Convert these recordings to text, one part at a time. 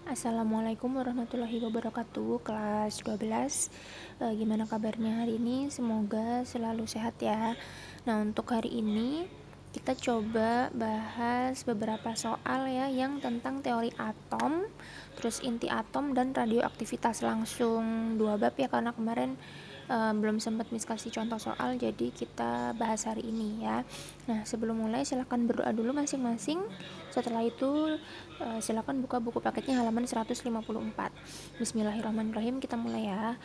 Assalamualaikum warahmatullahi wabarakatuh, kelas 12. Gimana kabarnya hari ini? Semoga selalu sehat ya. Nah, untuk hari ini kita coba bahas beberapa soal ya yang tentang teori atom, terus inti atom dan radioaktivitas. Langsung 2 bab ya, karena kemarin belum sempat kasih contoh soal, jadi kita bahas hari ini ya. Nah, sebelum mulai silahkan berdoa dulu masing-masing. Setelah itu silakan buka buku paketnya halaman 154. Bismillahirrahmanirrahim, kita mulai ya.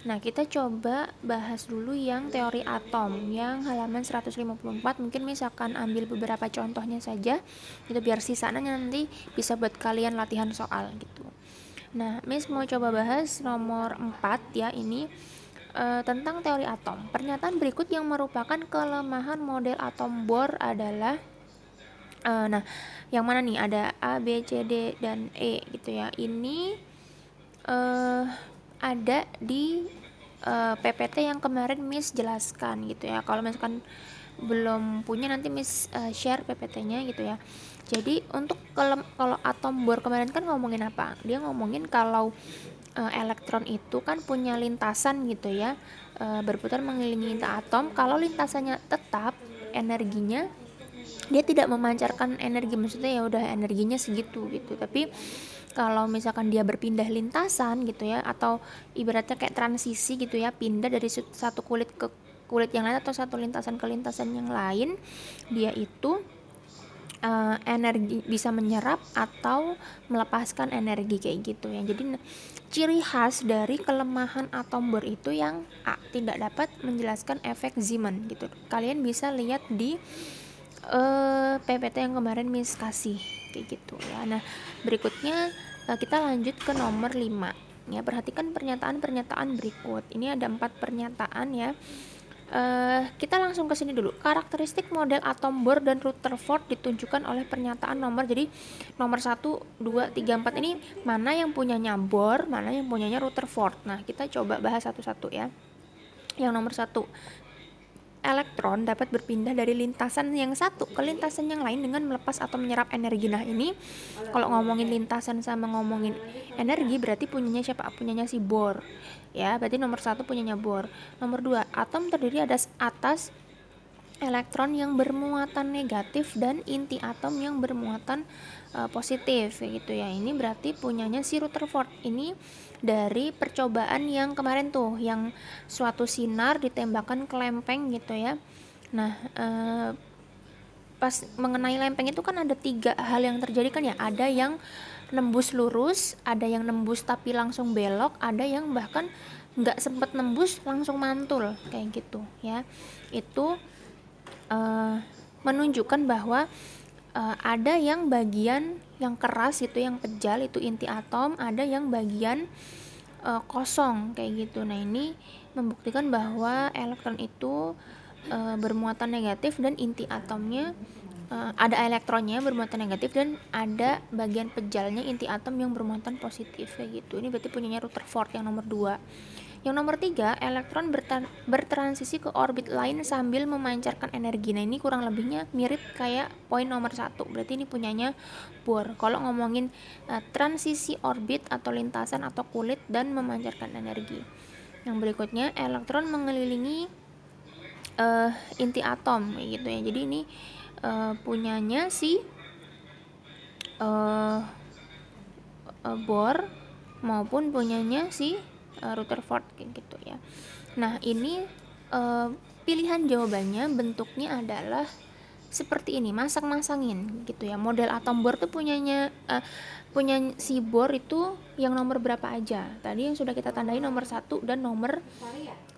Nah, kita coba bahas dulu yang teori atom yang halaman 154. Mungkin misalkan ambil beberapa contohnya saja, itu biar sisanya nanti bisa buat kalian latihan soal gitu. Nah, Miss mau coba bahas nomor 4 ya, ini tentang teori atom. Pernyataan berikut yang merupakan kelemahan model atom Bohr adalah nah, yang mana nih? Ada A, B, C, D, dan E gitu ya. Ini ada di PPT yang kemarin Miss jelaskan gitu ya. Kalau misalkan belum punya, nanti Miss share PPT-nya gitu ya. Jadi untuk kalau atom Bohr kemarin kan ngomongin apa? Dia ngomongin kalau elektron itu kan punya lintasan gitu ya, berputar mengelilingi inti atom. Kalau lintasannya tetap, energinya dia tidak memancarkan energi, maksudnya ya udah energinya segitu gitu. Tapi kalau misalkan dia berpindah lintasan gitu ya, atau ibaratnya kayak transisi gitu ya, pindah dari satu kulit ke kulit yang lain atau satu lintasan ke lintasan yang lain, dia itu energi bisa menyerap atau melepaskan energi kayak gitu ya. Jadi ciri khas dari kelemahan atom Bohr itu yang A, tidak dapat menjelaskan efek Zeeman gitu. Kalian bisa lihat di PPT yang kemarin Miss kasih kayak gitu ya. Nah, berikutnya kita lanjut ke nomor 5 ya. Perhatikan pernyataan-pernyataan berikut. Ini ada 4 pernyataan ya. Kita langsung ke sini dulu. Karakteristik model atom Bohr dan Rutherford ditunjukkan oleh pernyataan nomor. Jadi nomor 1, 2, 3, 4 ini mana yang punyanya Bohr, mana yang punyanya Rutherford. Nah, kita coba bahas satu-satu ya. Yang nomor 1, elektron dapat berpindah dari lintasan yang satu ke lintasan yang lain dengan melepas atau menyerap energi. Nah, ini kalau ngomongin lintasan sama ngomongin energi berarti punyanya siapa? Punyanya si Bohr ya. Berarti nomor 1 punyanya Bohr. Nomor 2, atom terdiri atas elektron yang bermuatan negatif dan inti atom yang bermuatan positif gitu ya. Ini berarti punyanya si Rutherford. Ini dari percobaan yang kemarin tuh, yang suatu sinar ditembakkan ke lempeng gitu ya. Nah, pas mengenai lempeng itu kan ada 3 hal yang terjadi kan ya. Ada yang nembus lurus, ada yang nembus tapi langsung belok, ada yang bahkan nggak sempet nembus langsung mantul kayak gitu ya. Itu menunjukkan bahwa ada yang bagian yang keras itu, yang kejal itu inti atom, ada yang bagian kosong kayak gitu. Nah, ini membuktikan bahwa elektron itu bermuatan negatif dan inti atomnya ada elektronnya bermuatan negatif dan ada bagian pejalnya inti atom yang bermuatan positif kayak gitu. Ini berarti punyanya Rutherford yang nomor 2. Yang nomor 3, elektron bertransisi ke orbit lain sambil memancarkan energi. Nah, ini kurang lebihnya mirip kayak poin nomor 1. Berarti ini punyanya Bohr. Kalau ngomongin transisi orbit atau lintasan atau kulit dan memancarkan energi. Yang berikutnya, elektron mengelilingi inti atom gitu ya. Jadi ini punyanya si Bohr maupun punyanya si Rutherford kayak gitu ya. Nah, ini pilihan jawabannya bentuknya adalah seperti ini, masang-masangin gitu ya. Model atom Bohr tuh punyanya punya si Bohr itu yang nomor berapa aja. Tadi yang sudah kita tandai nomor 1 dan nomor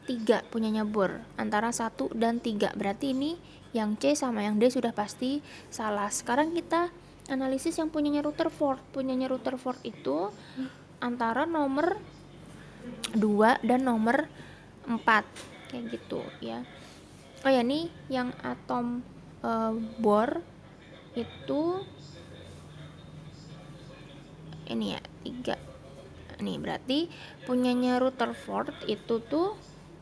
3 punyanya Bohr, antara 1 dan 3. Berarti ini yang C sama yang D sudah pasti salah. Sekarang kita analisis yang punyanya Rutherford. Punyanya Rutherford itu antara nomor 2 dan nomor 4 kayak gitu ya. Oh ya, nih yang atom Bohr itu ini ya 3. Nih berarti punyanya Rutherford itu tuh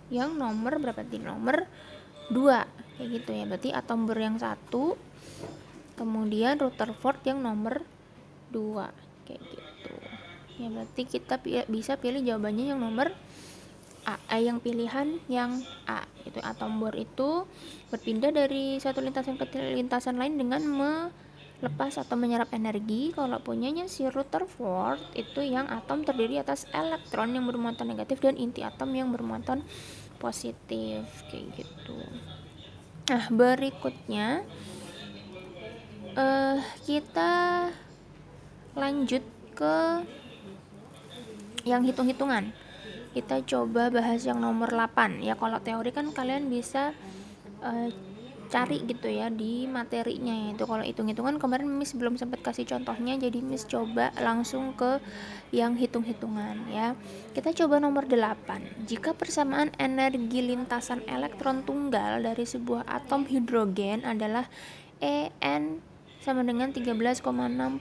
yang nomor berapa tadi? Nomor 2 kayak gitu ya. Berarti atom Bohr yang 1, kemudian Rutherford yang nomor 2 kayak gitu. ya berarti kita bisa pilih jawabannya yang nomor A, yang pilihan yang A. Itu atom Bohr itu berpindah dari satu lintasan ke lintasan lain dengan melepas atau menyerap energi. Kalau punyanya si Rutherford itu yang atom terdiri atas elektron yang bermuatan negatif dan inti atom yang bermuatan positif, kayak gitu. Nah, berikutnya kita lanjut ke yang hitung-hitungan. Kita coba bahas yang nomor 8. Ya kalau teori kan kalian bisa cari gitu ya di materinya. Itu kalau hitung-hitungan kemarin Miss belum sempat kasih contohnya, jadi Miss coba langsung ke yang hitung-hitungan ya. Kita coba nomor 8. Jika persamaan energi lintasan elektron tunggal dari sebuah atom hidrogen adalah En sama dengan 13,6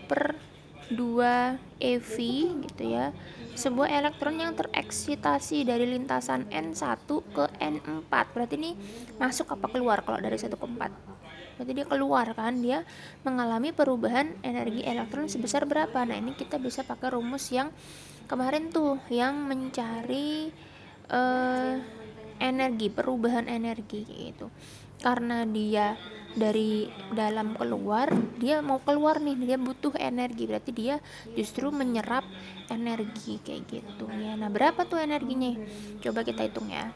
per 2 eV gitu ya. Sebuah elektron yang tereksitasi dari lintasan N1 ke N4, berarti ini masuk apa keluar kalau dari 1 ke 4? Berarti dia keluar kan, dia mengalami perubahan energi elektron sebesar berapa. Nah, ini kita bisa pakai rumus yang kemarin tuh yang mencari energi, perubahan energi gitu. Karena dia dari dalam keluar, dia mau keluar nih, dia butuh energi, berarti dia justru menyerap energi kayak gitu ya. Nah, berapa tuh energinya? Coba kita hitung ya.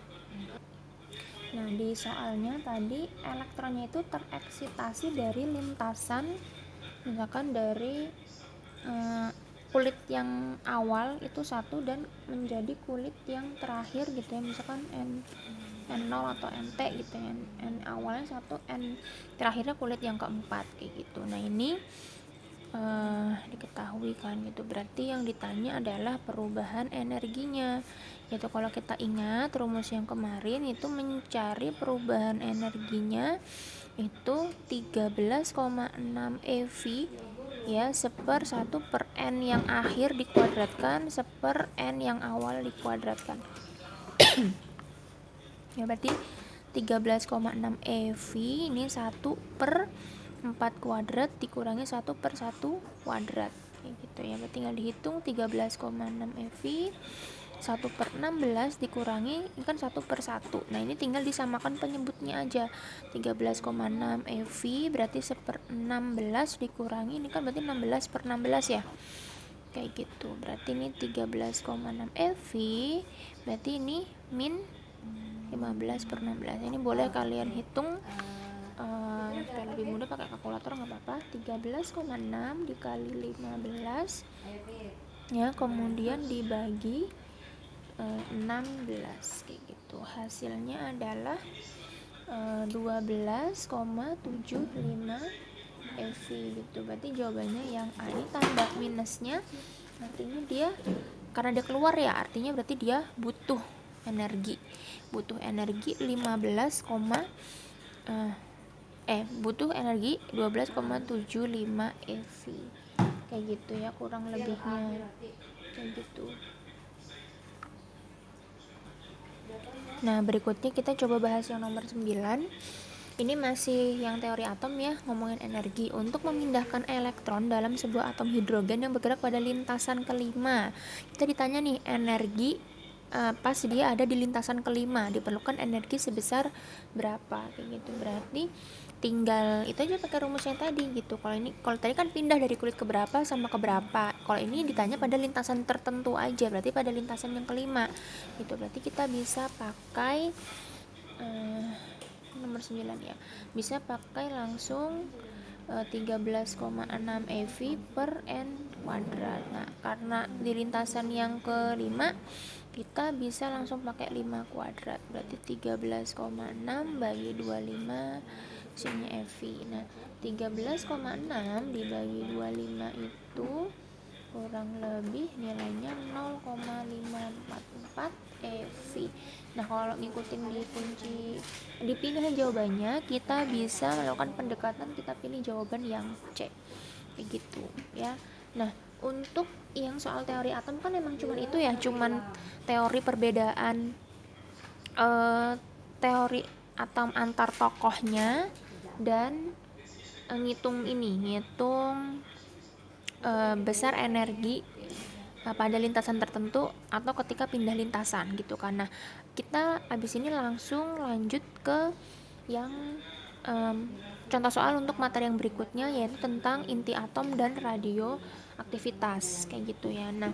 Nah, di soalnya tadi elektronnya itu tereksitasi dari lintasan, misalkan dari kulit yang awal itu satu dan menjadi kulit yang terakhir gitu ya, misalkan N0 atau NT gitu ya, N awalnya satu, N terakhirnya kulit yang keempat kayak gitu. Nah, ini diketahui kan gitu, berarti yang ditanya adalah perubahan energinya gitu. Kalau kita ingat rumus yang kemarin itu mencari perubahan energinya itu 13,6 eV ya, 1/1 per N yang akhir dikuadratkan 1/n yang awal dikuadratkan. Ya berarti 13,6 eV ini 1/4 kuadrat dikurangi 1/1 kuadrat kayak gitu ya. Berarti tinggal dihitung 13,6 eV 1/16 dikurangi, ini kan 1/1. Nah, ini tinggal disamakan penyebutnya aja. 13,6 eV berarti 1/16 dikurangi, ini kan berarti 16/16 ya. Kayak gitu. Berarti ini 13,6 eV, berarti ini min 15/16. Ini boleh kalian hitung supaya lebih mudah pakai kalkulator nggak apa-apa. 13,6 dikali 15 ya, kemudian dibagi 16 kayak gitu. Hasilnya adalah 12,75 eV gitu. Berarti jawabannya yang A. Ini tanda minusnya artinya dia karena dia keluar ya, artinya berarti dia butuh energi 15, butuh energi 12,75 eV kayak gitu ya, kurang lebihnya kayak gitu. Nah, berikutnya kita coba bahas yang nomor 9. Ini masih yang teori atom ya, ngomongin energi. Untuk memindahkan elektron dalam sebuah atom hidrogen yang bergerak pada lintasan kelima, kita ditanya nih, energi pas dia ada di lintasan kelima diperlukan energi sebesar berapa kayak gitu. Berarti tinggal itu aja pakai rumus yang tadi gitu. Kalau tadi kan pindah dari kulit ke berapa sama ke berapa, kalau ini ditanya pada lintasan tertentu aja, berarti pada lintasan yang kelima gitu. Berarti kita bisa pakai nomor 9 ya, bisa pakai langsung 13,6 eV per N kuadrat. Nah, karena di lintasan yang kelima kita bisa langsung pakai 5 kuadrat, berarti 13,6 bagi 25 sini eV. Nah, 13,6 dibagi 25 itu kurang lebih nilainya 0,544 eV. Nah, kalau ngikutin di kunci di pilihan jawabannya, kita bisa melakukan pendekatan, kita pilih jawaban yang C kayak gitu ya. Nah, untuk yang soal teori atom kan emang cuman itu ya, cuman teori perbedaan teori atom antar tokohnya dan ngitung besar energi pada lintasan tertentu atau ketika pindah lintasan gitu kan. Nah, kita abis ini langsung lanjut ke yang contoh soal untuk materi yang berikutnya, yaitu tentang inti atom dan radioaktivitas kayak gitu ya. Nah,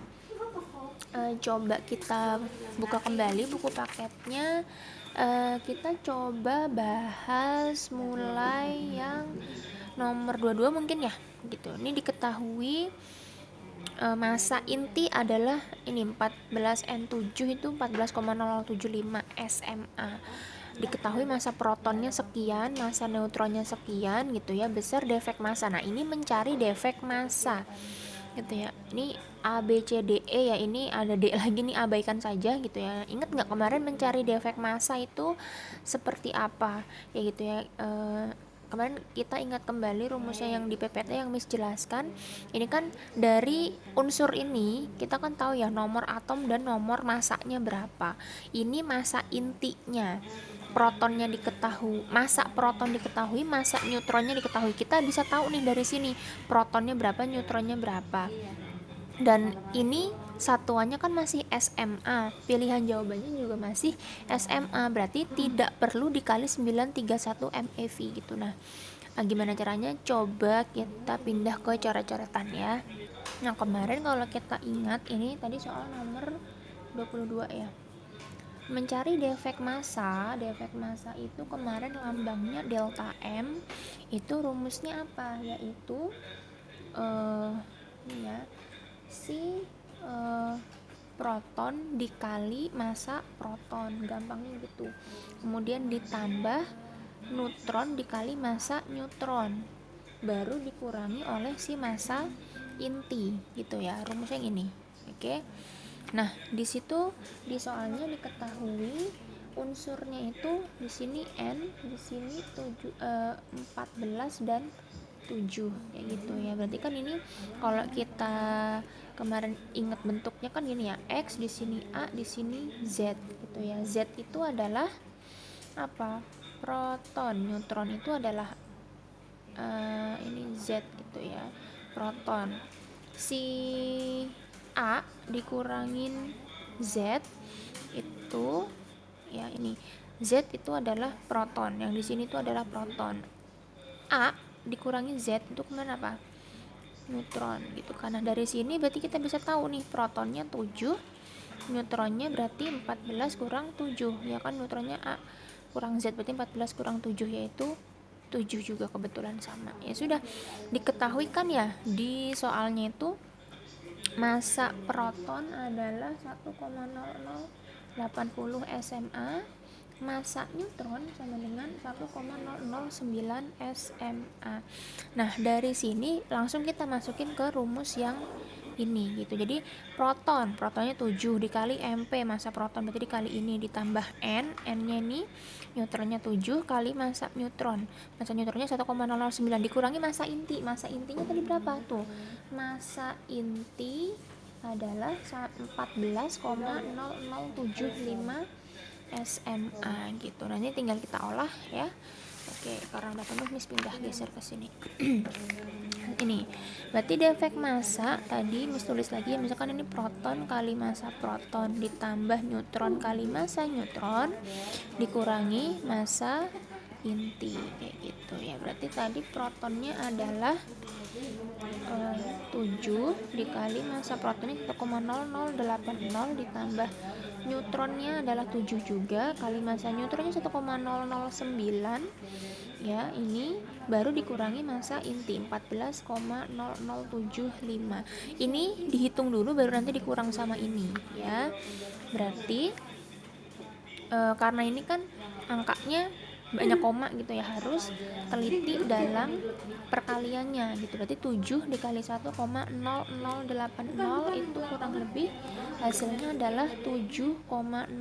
coba kita buka kembali buku paketnya. Kita coba bahas mulai yang nomor 22 mungkin ya gitu. Ini diketahui massa inti adalah ini 14N7 itu 14,0075 SMA. Diketahui massa protonnya sekian, massa neutronnya sekian gitu ya, besar defek massa. Nah, ini mencari defek massa gitu ya. Ini A B C D E ya, ini ada D lagi nih, abaikan saja gitu ya. Ingat nggak kemarin mencari defek massa itu seperti apa ya gitu ya. Kemarin kita ingat kembali rumusnya yang di PPT yang Miss jelaskan. Ini kan dari unsur ini kita kan tahu ya nomor atom dan nomor masanya berapa. Ini massa intinya, protonnya diketahui, massa proton diketahui, massa neutronnya diketahui. Kita bisa tahu nih dari sini protonnya berapa, neutronnya berapa. Dan ini satuannya kan masih SMA, pilihan jawabannya juga masih SMA, berarti tidak perlu dikali 931 MeV gitu. Nah, gimana caranya? Coba kita pindah ke coret-coretan ya. Nah, kemarin kalau kita ingat, ini tadi soal nomor 22 ya, mencari defek massa itu kemarin lambangnya delta M. Itu rumusnya apa? Yaitu ini ya, si proton dikali massa proton, gampangnya gitu. Kemudian ditambah neutron dikali massa neutron, baru dikurangi oleh si massa inti gitu ya, rumusnya yang ini. Oke. Nah, di situ di soalnya diketahui unsurnya itu di sini N, di sini 14 dan 7 kayak gitu ya. Berarti kan ini kalau kita kemarin ingat bentuknya kan gini ya, X di sini A, di sini Z gitu ya. Z itu adalah apa? Proton. Neutron itu adalah ini Z gitu ya, proton. Si A dikurangin Z itu ya, ini Z itu adalah proton, yang di sini itu adalah proton. A dikurangi Z itu kemana apa? Neutron gitu. Karena dari sini berarti kita bisa tahu nih protonnya 7, neutronnya berarti 14 kurang 7 ya kan, neutronnya A kurang Z berarti 14 kurang 7 yaitu 7 juga, kebetulan sama. Ya sudah diketahui kan ya, di soalnya itu massa proton adalah 1,0080 SMA, massa neutron sama dengan 1,009 SMA. Nah, dari sini langsung kita masukin ke rumus yang ini gitu. Jadi protonnya 7 dikali MP massa proton, berarti dikali ini ditambah N-nya ini neutronnya 7 kali massa neutron. Massa neutronnya 1,009 dikurangi massa inti. Massa intinya tadi berapa tuh? Massa inti adalah 14,0075 SMA gitu. Nanti tinggal kita olah ya. Oke, karena udah penuh Miss pindah geser ke sini. Ini berarti defek massa tadi Miss tulis lagi ya, misalkan ini proton kali massa proton ditambah neutron kali massa neutron dikurangi massa inti kayak gitu ya. Berarti tadi protonnya adalah 7 dikali massa protonnya 1,0080 ditambah neutronnya adalah 7 juga kali massa neutronnya 1,009 ya, ini baru dikurangi massa inti 14,0075. Ini dihitung dulu baru nanti dikurang sama ini ya. Berarti karena ini kan angkanya banyak koma gitu ya, harus teliti dalam perkaliannya gitu. Berarti 7 dikali 1,0080 itu kurang lebih hasilnya adalah 7,056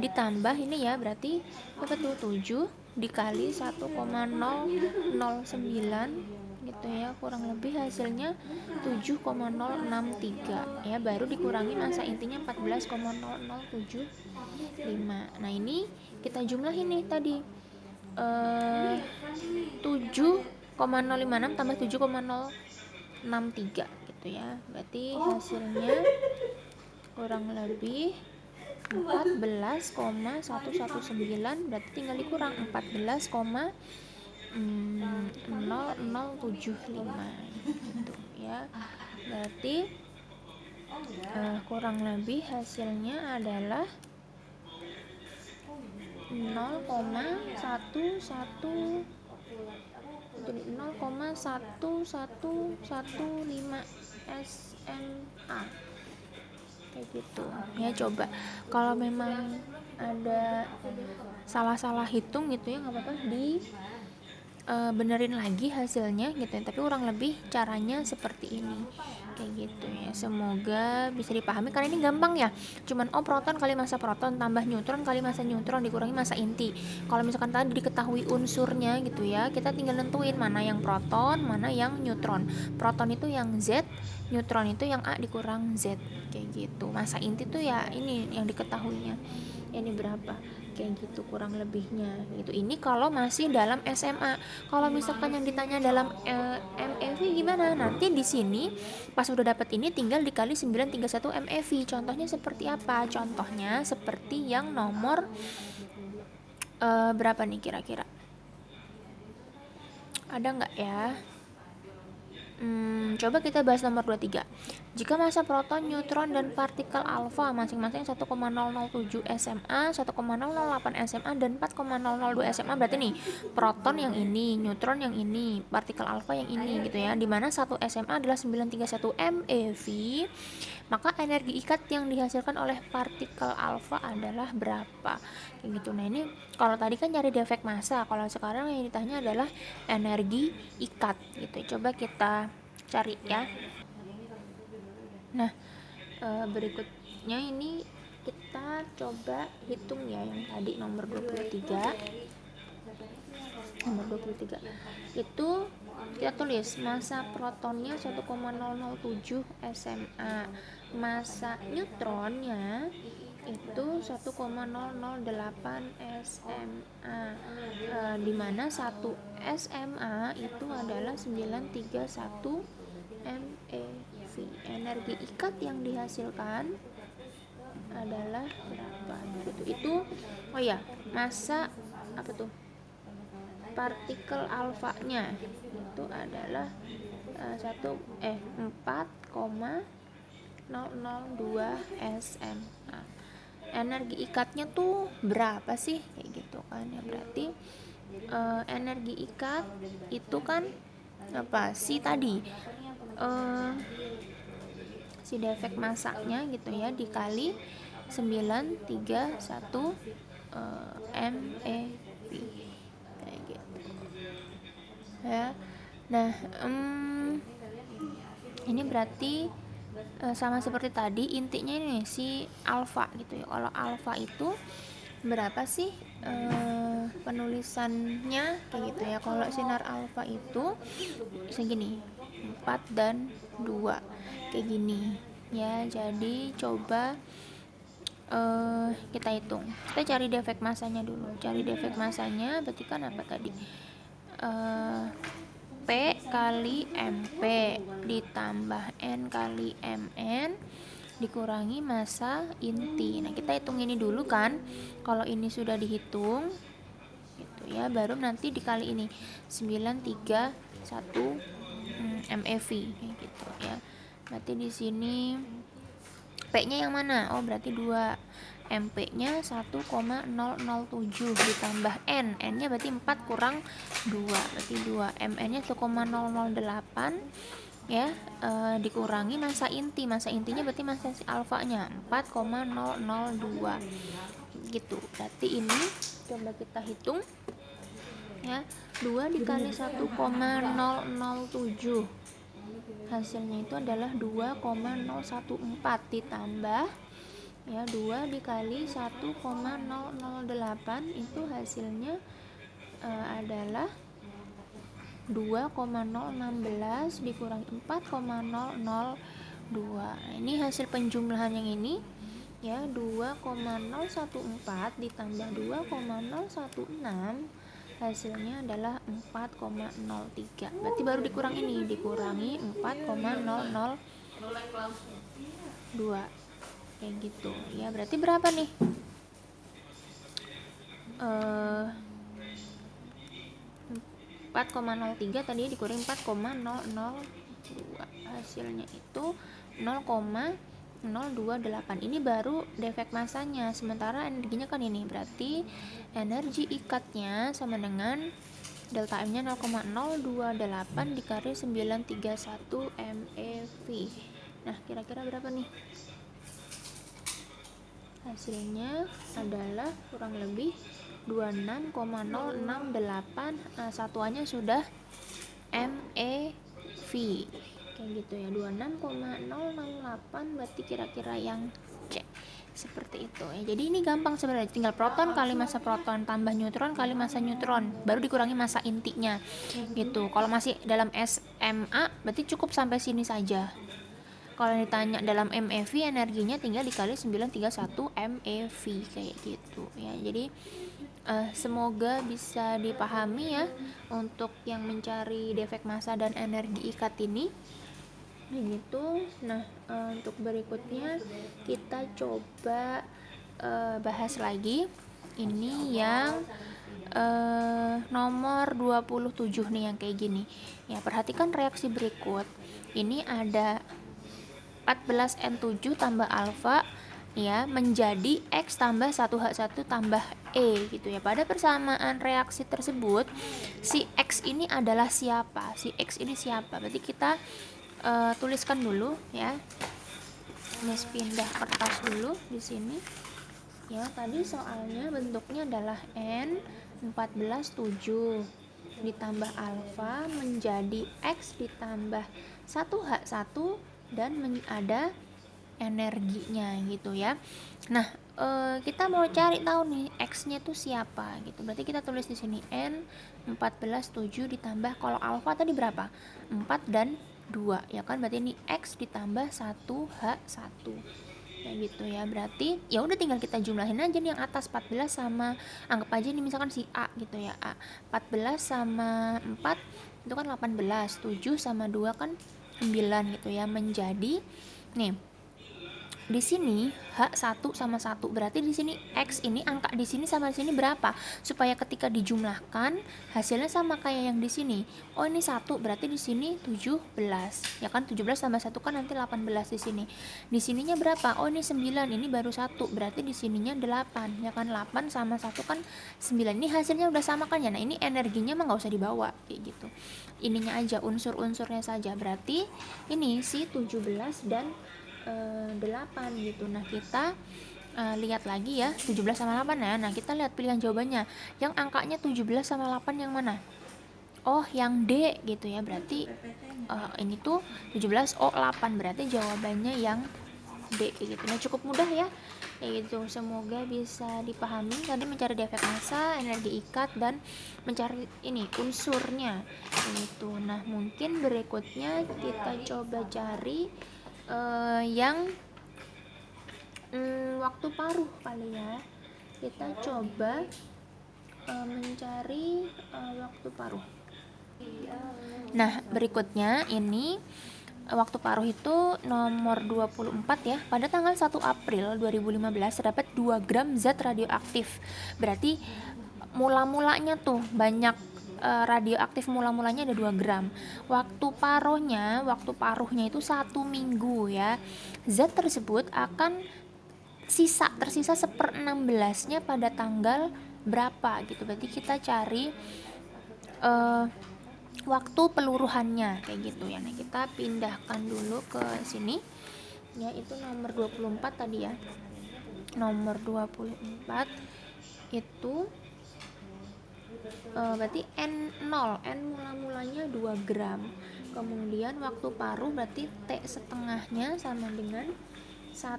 ditambah ini ya, berarti apa tuh, 7 dikali 1,009 gitu ya, kurang lebih hasilnya 7,063 ya, baru dikurangi massa intinya 14,0075. Nah, ini kita jumlahin nih tadi 7,056 tambah 7,063 gitu gitu ya. Berarti hasilnya kurang lebih 14,119, berarti tinggal dikurang 14,0075 gitu ya. Berarti kurang lebih hasilnya adalah 0,1115 SMA kayak gitu ya. Coba kalau memang ada salah-salah hitung gitu ya, nggak apa-apa di benerin lagi hasilnya gitu ya. Tapi kurang lebih caranya seperti ini kayak gitu ya. Semoga bisa dipahami karena ini gampang ya, cuman proton kali massa proton tambah neutron kali massa neutron dikurangi massa inti. Kalau misalkan tadi diketahui unsurnya gitu ya, kita tinggal nentuin mana yang proton mana yang neutron. Proton itu yang Z, neutron itu yang A dikurang Z kayak gitu. Massa inti tuh ya ini yang diketahuinya, ini berapa kayak gitu kurang lebihnya gitu. Ini kalau masih dalam SMA. Kalau misalkan yang ditanya dalam MEV gimana? Nanti di sini pas udah dapat ini tinggal dikali 931 MEV. Contohnya seperti apa? Contohnya seperti yang nomor berapa nih kira-kira? Ada nggak ya? Coba kita bahas nomor 23. Jika massa proton, neutron, dan partikel alfa masing-masing 1,007 SMA, 1,008 SMA, dan 4,002 SMA, berarti nih proton yang ini, neutron yang ini, partikel alfa yang ini gitu ya. Dimana 1 SMA adalah 931 MeV, maka energi ikat yang dihasilkan oleh partikel alfa adalah berapa? Kayak gitu. Nah, ini kalau tadi kan nyari defek massa, kalau sekarang yang ditanya adalah energi ikat gitu. Coba kita cari ya. Nah, berikutnya ini kita coba hitung ya yang tadi nomor 23. Nomor 23 itu kita tulis massa protonnya 1,007 SMA, massa neutronnya itu 1,008 SMA, dimana 1 SMA itu adalah 931 MeV. Energi ikat yang dihasilkan adalah berapa gitu. Itu oh ya, massa apa tuh, partikel alfanya itu adalah 4,002 SMA. Energi ikatnya tuh berapa sih kayak gitu kan ya. Berarti energi ikat itu kan apa sih tadi, si defek massanya gitu ya dikali 931 MeV kayak gitu ya. Nah, ini berarti sama seperti tadi, intinya ini si alfa gitu ya. Kalau alfa itu berapa sih penulisannya kayak gitu ya. Kalau sinar alfa itu segini, 4 dan 2 kayak gini ya. Jadi coba kita hitung. Kita cari defek massanya dulu. Cari defek massanya berarti kan apa tadi? P kali MP ditambah N kali Mn dikurangi massa inti. Nah, kita hitung ini dulu kan. Kalau ini sudah dihitung gitu ya, baru nanti dikali ini 931 MeV gitu ya. Berarti di sini P-nya yang mana? Oh, berarti 2. MP-nya 1,007 ditambah N. N-nya berarti 4 kurang 2, berarti 2. Mn-nya 1,008 ya, dikurangi massa inti. Massa intinya berarti massa si alfanya 4,002 gitu. Berarti ini coba kita hitung ya. 2 dikali 1,007 hasilnya itu adalah 2,014 ditambah ya 2 dikali 1,008 itu hasilnya adalah 2,016 dikurangi 4,002. Ini hasil penjumlahan yang ini ya, 2,014 ditambah 2,016 hasilnya adalah 4,03. Berarti baru dikurangi 4,0002 kayak gitu ya. Berarti berapa nih? 4,03 tadi dikurangi 4,002, hasilnya itu 0,028. Ini baru defek masanya, sementara energinya kan ini, berarti energi ikatnya sama dengan delta M nya 0,028 dikali 931 MeV. Nah, kira-kira berapa nih? Hasilnya adalah kurang lebih 26,068. Satuannya sudah MeV kayak gitu ya, 26,068. berarti kira-kira yang C seperti itu ya. Jadi ini gampang sebenarnya, tinggal proton kali massa proton tambah neutron kali massa neutron baru dikurangi massa intinya gitu. Kalau masih dalam SMA berarti cukup sampai sini saja. Kalau ditanya dalam MeV, energinya tinggal dikali 931 MeV kayak gitu ya. Jadi semoga bisa dipahami ya untuk yang mencari defek massa dan energi ikat ini begitu. Nah, untuk berikutnya kita coba bahas lagi ini yang nomor 27 nih, yang kayak gini ya. Perhatikan reaksi berikut. Ini ada 14N7 tambah alfa ya menjadi X tambah 1H1 tambah E gitu ya. Pada persamaan reaksi tersebut si X ini adalah siapa? Si X ini siapa? Berarti kita tuliskan dulu ya. Miss pindah kertas dulu di sini. Ya, tadi soalnya bentuknya adalah N 14,7 ditambah alfa menjadi X ditambah 1H1 dan ada energinya gitu ya. Nah, kita mau cari tahu nih X-nya itu siapa gitu. Berarti kita tulis di sini N 14,7 ditambah, kalau alfa tadi berapa? 4 dan 2 ya kan, berarti ini X ditambah 1H1 kayak gitu ya. Berarti ya udah tinggal kita jumlahin aja nih yang atas, 14 sama, anggap aja ini misalkan si A gitu ya, A 14 sama 4 itu kan 18, 7 sama 2 kan 9 gitu ya, menjadi nih di sini H1 sama 1, berarti di sini X ini angka di sini sama di sini berapa, supaya ketika dijumlahkan hasilnya sama kayak yang di sini. Oh, ini 1 berarti di sini 17 ya kan, 17 tambah 1 kan nanti 18 di sini. Di sininya berapa? Oh, ini 9, ini baru 1 berarti di sininya 8 ya kan, 8 sama 1 kan 9. Ini hasilnya udah sama kan ya. Nah, ini energinya mah nggak usah dibawa kayak gitu, ininya aja, unsur-unsurnya saja. Berarti ini si 17 dan 8 gitu. Nah, kita lihat lagi ya, 17 sama 8 ya. Nah, kita lihat pilihan jawabannya. Yang angkanya 17 sama 8 yang mana? Oh, yang D gitu ya. Berarti ini tuh 17, oh 8, berarti jawabannya yang D gitu. Nah, cukup mudah ya. Kayak gitu. Semoga bisa dipahami tadi mencari defek massa, energi ikat, dan mencari ini unsurnya gitu. Nah, mungkin berikutnya kita coba cari yang waktu paruh kali ya. Kita coba mencari waktu paruh. Nah, berikutnya ini waktu paruh itu nomor 24 ya. Pada tanggal 1 April 2015 terdapat 2 gram zat radioaktif. Berarti mula-mulanya tuh banyak radioaktif, mula-mulanya ada 2 gram. Waktu paruhnya itu 1 minggu ya. Zat tersebut akan tersisa 1/16-nya pada tanggal berapa gitu. Berarti kita cari waktu peluruhannya kayak gitu ya. Nah, kita pindahkan dulu ke sini ya, itu nomor 24 tadi ya. Nomor 24 itu berarti N0, N mula-mulanya 2 gram. Kemudian waktu paruh berarti T setengahnya sama dengan 1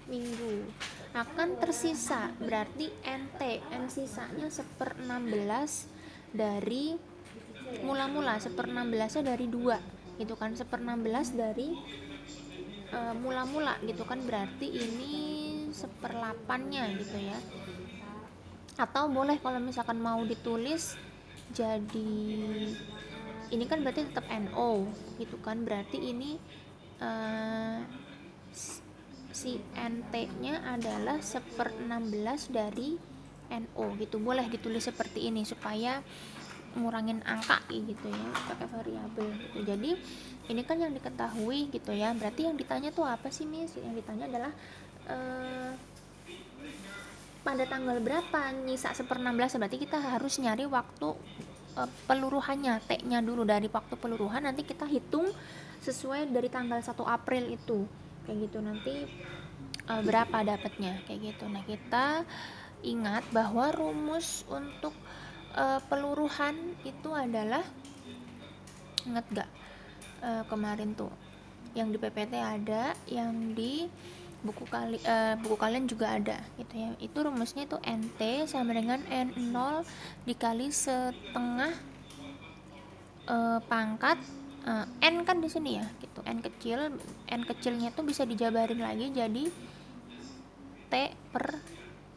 minggu. Akan tersisa berarti NT, N sisanya 1/16 dari mula-mula, 1/16-nya dari 2 gitu kan, 1/16 dari mula-mula gitu kan, berarti ini 1/8-nya gitu ya. Atau boleh kalau misalkan mau ditulis jadi ini kan berarti tetap NO gitu kan, berarti ini uh, si NT-nya adalah 1/16 dari NO gitu. Boleh ditulis seperti ini supaya ngurangin angka gitu ya, pakai variabel gitu. Jadi ini kan yang diketahui gitu ya. Berarti yang ditanya tuh apa sih, Miss? Yang ditanya adalah pada tanggal berapa nyisa 1/16, berarti kita harus nyari waktu peluruhannya, T-nya dulu. Dari waktu peluruhan nanti kita hitung sesuai dari tanggal 1 April itu. Kayak gitu nanti berapa dapatnya kayak gitu. Nah, kita ingat bahwa rumus untuk peluruhan itu adalah, ingat gak kemarin tuh yang di PPT ada, yang di buku kalian juga ada gitu ya. Itu rumusnya itu NT sama dengan N0 dikali setengah pangkat N kan di sini ya gitu. N kecilnya tuh bisa dijabarin lagi jadi T per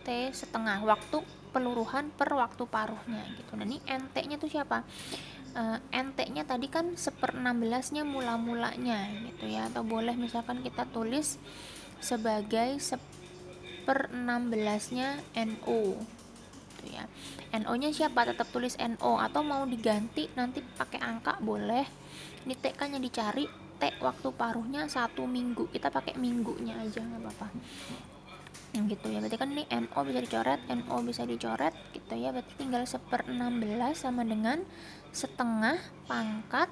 T setengah waktu peluruhan per waktu paruhnya gitu. Nah, ini NT-nya tuh siapa? NT-nya tadi kan 1/16-nya mula-mulanya gitu ya, atau boleh misalkan kita tulis sebagai 1/16-nya NO gitu ya. NO-nya siapa? Tetap tulis NO, atau mau diganti nanti pakai angka boleh. Ini T kan yang dicari, T waktu paruhnya 1 minggu, kita pakai minggunya aja nggak apa-apa gitu ya. Berarti kan ini NO bisa dicoret, NO bisa dicoret gitu ya. Berarti tinggal 1/16 sama dengan setengah pangkat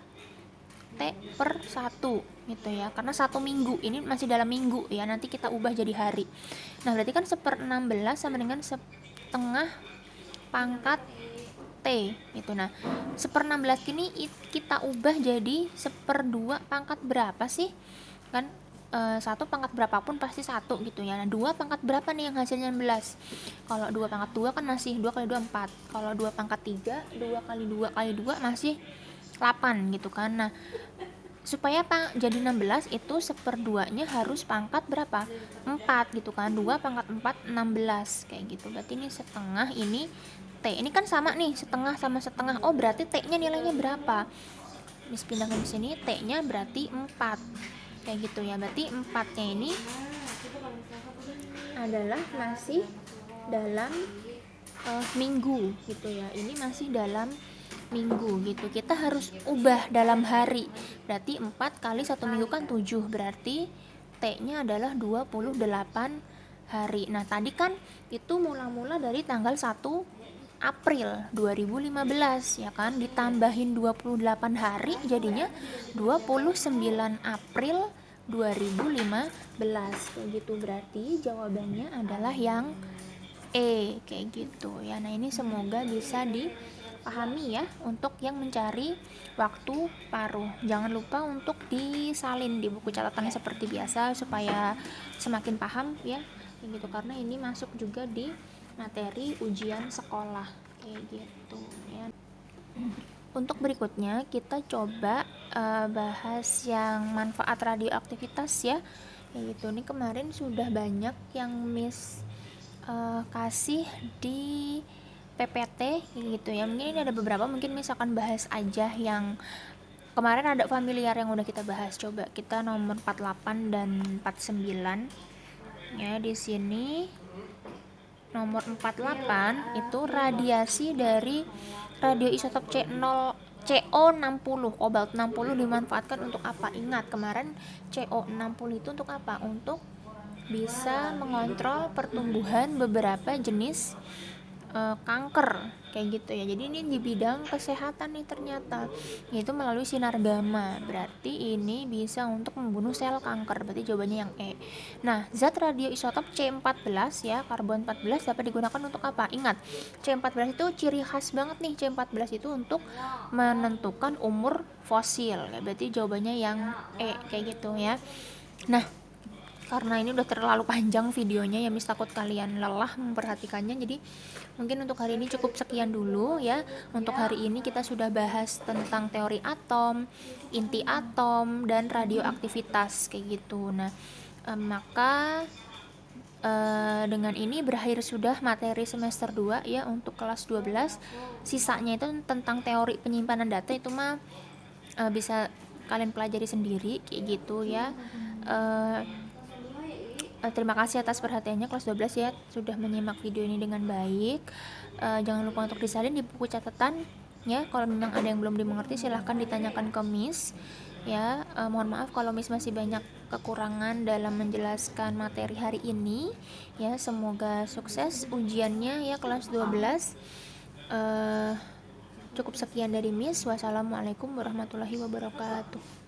T per 1 gitu ya, karena 1 minggu ini masih dalam minggu ya, nanti kita ubah jadi hari. Nah, berarti kan 1/16 sama dengan setengah pangkat T gitu. Nah, 1/16 ini kita ubah jadi 1/2 pangkat berapa sih? Kan 1 pangkat berapapun pasti 1 gitu ya. Nah, 2 pangkat berapa nih yang hasilnya 16? Kalau 2 pangkat 2 kan masih 2 kali 2 4. Kalau 2 pangkat 3, 2 kali 2 kali 2 masih 8 gitu kan. Nah, supaya jadi 16 itu 1/2-nya harus pangkat berapa? 4 gitu kan. 2 pangkat 4 16 kayak gitu. Berarti ini setengah, ini T. Ini kan sama nih, setengah sama setengah. Oh, berarti T-nya nilainya berapa? Mis pindahkan di sini, T-nya berarti 4. Kayak gitu ya. Berarti 4-nya ini adalah masih dalam minggu gitu ya. Ini masih dalam minggu gitu. Kita harus ubah dalam hari. Berarti 4 kali 1 minggu kan 7. Berarti T-nya adalah 28 hari. Nah, tadi kan itu mula-mula dari tanggal 1 April 2015 ya kan, ditambahin 28 hari jadinya 29 April 2015 kayak gitu. Berarti jawabannya adalah yang E kayak gitu ya. Nah, ini semoga bisa dipahami ya untuk yang mencari waktu paruh. Jangan lupa untuk disalin di buku catatannya seperti biasa supaya semakin paham ya kayak gitu, karena ini masuk juga di materi ujian sekolah kayak gitu ya. Untuk berikutnya kita coba bahas yang manfaat radioaktivitas ya. Kayak gitu. Ini kemarin sudah banyak yang Miss kasih di PPT gitu ya. Mungkin ini ada beberapa, mungkin misalkan bahas aja yang kemarin ada familiar yang udah kita bahas. Coba kita nomor 48 dan 49 ya. Di sini nomor 48 itu radiasi dari radioisotop CO60 kobalt 60 dimanfaatkan untuk apa? Ingat kemarin CO60 itu untuk apa? Untuk bisa mengontrol pertumbuhan beberapa jenis kanker kayak gitu ya. Jadi ini di bidang kesehatan nih ternyata, yaitu melalui sinar gamma. Berarti ini bisa untuk membunuh sel kanker. Berarti jawabannya yang E. Nah, zat radioisotop C14 ya, karbon 14 dapat digunakan untuk apa? Ingat, C14 itu ciri khas banget nih. C14 itu untuk menentukan umur fosil. Berarti jawabannya yang E kayak gitu ya. Nah, karena ini udah terlalu panjang videonya ya, Miss takut kalian lelah memperhatikannya, jadi mungkin untuk hari ini cukup sekian dulu ya. Untuk hari ini kita sudah bahas tentang teori atom, inti atom, dan radioaktivitas kayak gitu. Nah, maka Dengan ini berakhir sudah materi semester 2 ya untuk kelas 12. Sisanya itu tentang teori penyimpanan data, itu mah bisa kalian pelajari sendiri kayak gitu ya. Terima kasih atas perhatiannya kelas 12 ya, sudah menyimak video ini dengan baik. Jangan lupa untuk disalin di buku catatan ya. Kalau memang ada yang belum dimengerti silahkan ditanyakan ke Miss ya. Mohon maaf kalau Miss masih banyak kekurangan dalam menjelaskan materi hari ini ya. Semoga sukses ujiannya ya kelas 12. Cukup sekian dari Miss. Wassalamualaikum warahmatullahi wabarakatuh.